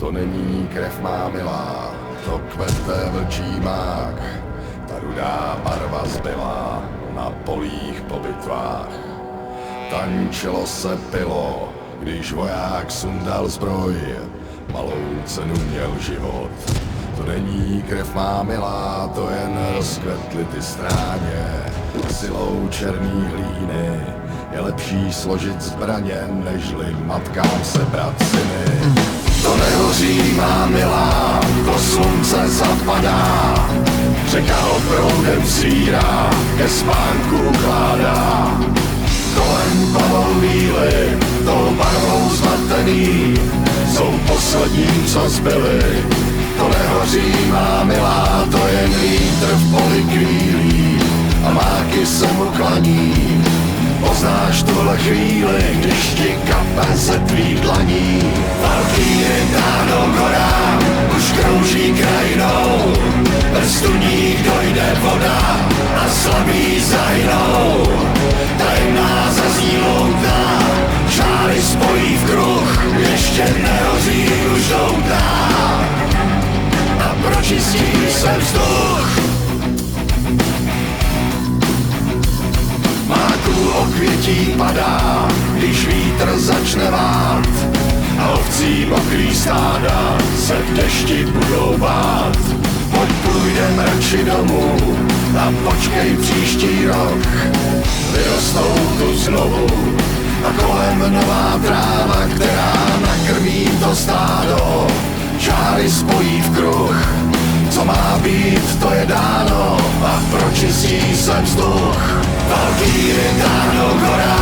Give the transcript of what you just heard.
To není krev má milá, to kvete vlčí mák. Ta rudá barva zbyla na polích po bitvách. Tančilo se pilo, když voják sundal zbroj. Malou cenu měl život. To není krev má milá, to jen rozkvetly ty stráně. Silou černý hlíny je lepší složit zbraně, nežli matkám sebrat syny. To nehoří má milá, to slunce zapadá. Řeka ho proudem svírá, ke spánku ukládá. Kolem plavou víly, tou barvou zmatený, jsou poslední, co zbyli. To nehoří má milá, to jen vítr v poli kvílí a máky se mu klaní. Poznáš tuhle chvíli, když ti kape ze tvých dlaní. Valkýry táhnou horám, už krouží krajinou. Prstu nich dojde voda a slabí zahynou. Tajemná zazní loutá, čáry spojí v kruh, ještě nehoří už doutá. A pročistí se vzduch. Máků okvětí padá, když vítr začne vát. A ovcí mokrý stáda se v dešti budou bát. Pojď půjdem radši domů a počkej příští rok. Vyrostou tu znovu a kolem nová tráva, která nakrmí to stádo. Čáry spojí v kruh, co má být, to je dáno a pročistí se vzduch. Valkýry táhnou horám.